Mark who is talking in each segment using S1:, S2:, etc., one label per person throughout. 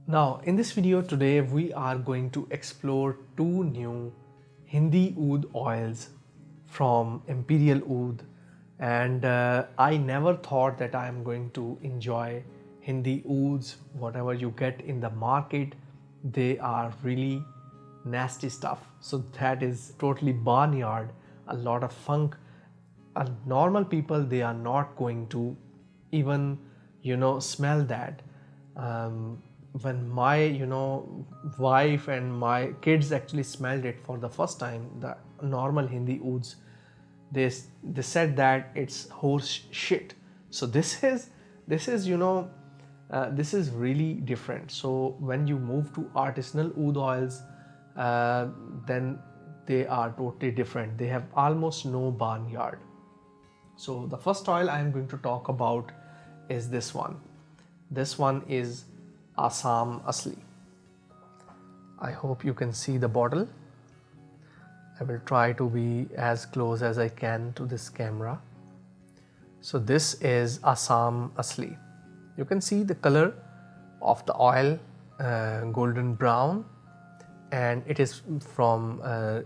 S1: Now in this video today we are going to explore two new Hindi Oud oils from Imperial Oud, and I never thought that I am going to enjoy Hindi Ouds. Whatever you get in the market, they are really nasty stuff. So that is totally barnyard, a lot of funk. Normal people, they are not going to even smell that. When my wife and my kids actually smelled it for the first time, the normal Hindi Ouds, they said that it's horse shit. So this is really different. So when you move to artisanal oud oils, then they are totally different. They have almost no barnyard. So the first oil I am going to talk about is this one. This one is Assam Asli. I hope you can see the bottle. I will try to be as close as I can to this camera. So this is Assam Asli. You can see the color of the oil, golden brown, and it is from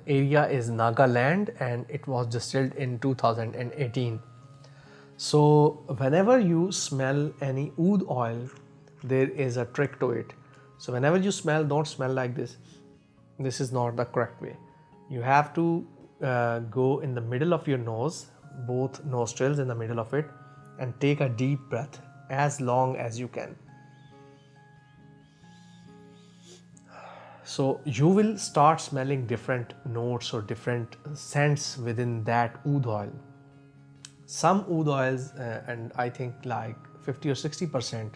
S1: area is Nagaland, and it was distilled in 2018. So whenever you smell any oud oil, there is a trick to it. So whenever you smell, don't smell like this. This is not the correct way. You have to go in the middle of your nose, both nostrils in the middle of it, and take a deep breath as long as you can. So you will start smelling different notes or different scents within that oud oil. Some oud oils, and I think like 50 or 60%,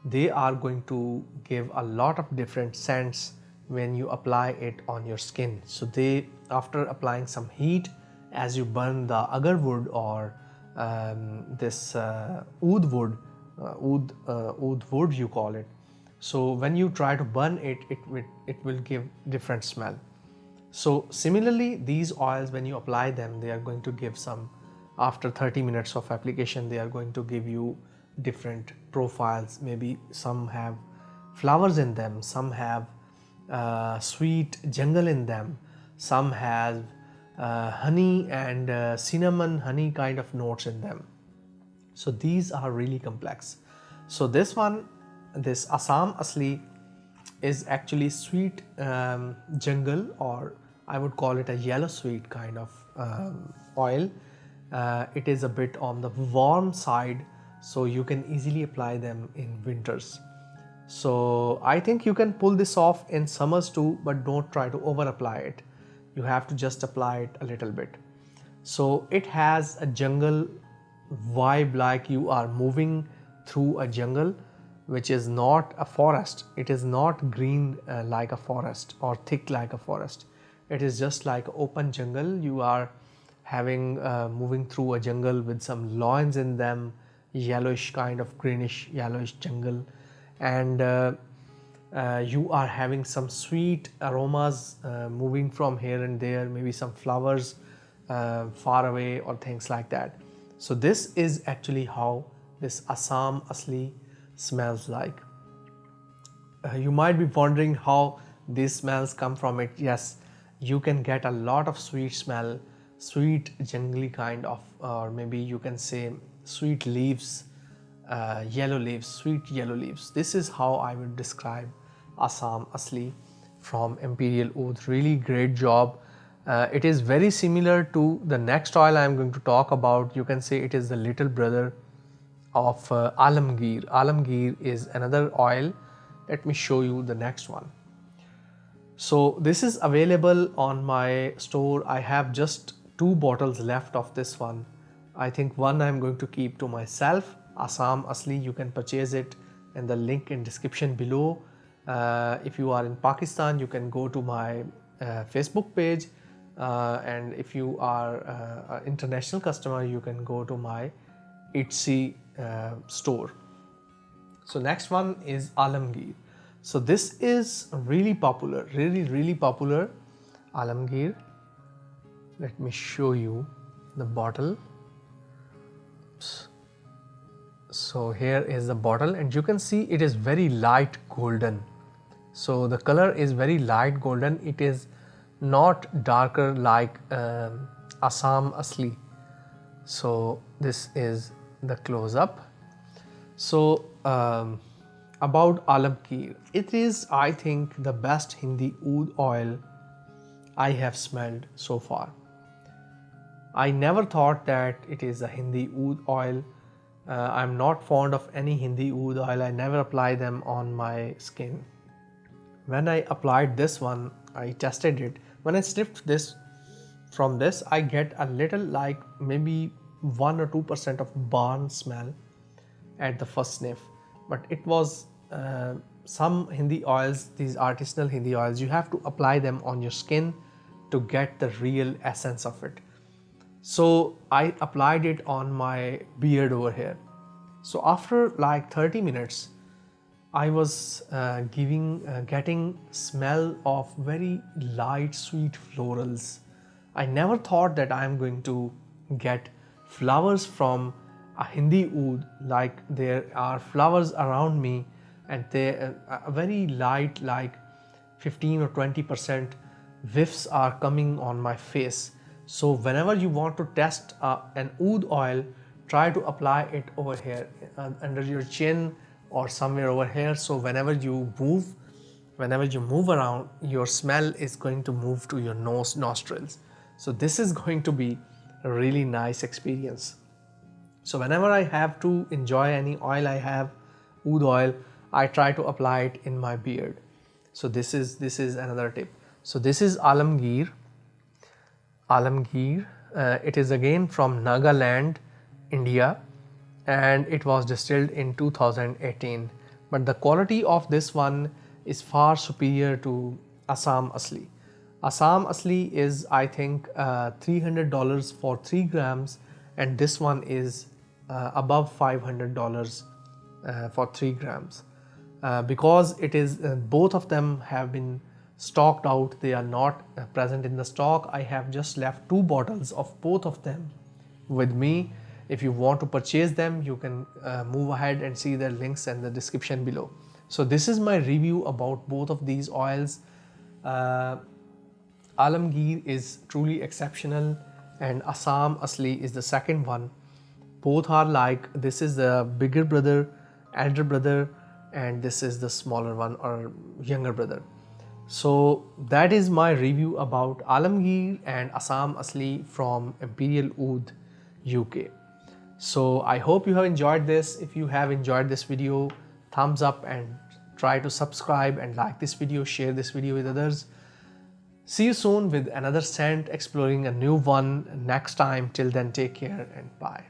S1: they are going to give a lot of different scents when you apply it on your skin. So they, after applying some heat, as you burn the agar wood or this oud wood, oud wood you call it. So when you try to burn it, it will give different smell. So similarly, these oils, when you apply them, they are going to give some, after 30 minutes of application, they are going to give you different profiles. Maybe some have flowers in them, some have sweet jungle in them, some have honey and cinnamon honey kind of notes in them. So these are really complex. So this one, this Assam Asli, is actually sweet jungle, or I would call it a yellow sweet kind of oil. It is a bit on the warm side, so you can easily apply them in winters. So I think you can pull this off in summers too, but don't try to over apply it. You have to just apply it a little bit. So it has a jungle vibe, like you are moving through a jungle, which is not a forest. It is not green like a forest or thick like a forest. It is just like open jungle. You are having moving through a jungle with some lawns in them, yellowish kind of greenish yellowish jungle, and you are having some sweet aromas moving from here and there, maybe some flowers far away or things like that. So this is actually how this Assam Asli smells like. You might be wondering how these smells come from it. Yes, you can get a lot of sweet smell, sweet jungly kind of, or maybe you can say sweet leaves, yellow leaves, sweet yellow leaves. This is how I would describe Assam Asli from Imperial Oud. Really great job. It is very similar to the next oil I am going to talk about. You can say it is the little brother of Alamgir. Alamgir is another oil. Let me show you the next one. So this is available on my store. I have just 2 bottles left of this one. I think one I'm going to keep to myself. Assam Asli, you can purchase it in the link in description below. If you are in Pakistan, you can go to my Facebook page, and if you are an international customer, you can go to my Etsy store. So next one is Alamgir. So this is really popular, really popular, Alamgir. Let me show you the bottle. Oops. So here is the bottle, and you can see it is very light golden. So the color is very light golden. It is not darker like Assam Asli. So this is the close up. So about Alamgir, it is, I think, the best Hindi Oud oil I have smelled so far. I never thought that it is a Hindi Oud oil. I'm not fond of any Hindi Oud oil. I never apply them on my skin. When I applied this one, I tested it. When I sniffed this, from this, I get a little like maybe 1 or 2% of barn smell at the first sniff. But it was some Hindi oils, these artisanal Hindi oils, you have to apply them on your skin to get the real essence of it. So I applied it on my beard over here. So after like 30 minutes, I was getting smell of very light sweet florals. I never thought that I am going to get flowers from a Hindi oud, like there are flowers around me and they very light, like 15 or 20% whiffs are coming on my face. So whenever you want to test an oud oil, try to apply it over here under your chin or somewhere over here. So whenever you move around, your smell is going to move to your nostrils. So this is going to be a really nice experience. So whenever I have to enjoy any oil I have, oud oil, I try to apply it in my beard. So this is another tip. So this is Alamgir. It is again from Nagaland, India, and it was distilled in 2018. But the quality of this one is far superior to Assam Asli. Assam Asli is, I think, $300 for 3 grams, and this one is above $500 for 3 grams. Because it is both of them have been stocked out, they are not present in the stock. I have just left 2 bottles of both of them with me. If you want to purchase them, you can move ahead and see their links in the description below. So this is my review about both of these oils. Alamgir is truly exceptional and Assam Asli is the second one. Both are like, this is the bigger brother, elder brother, and this is the smaller one or younger brother. So that is my review about Alamgir and Assam Asli from Imperial Oud, UK. So I hope you have enjoyed this. If you have enjoyed this video, thumbs up and try to subscribe and like this video, share this video with others. See you soon with another scent, exploring a new one next time. Till then, take care and bye.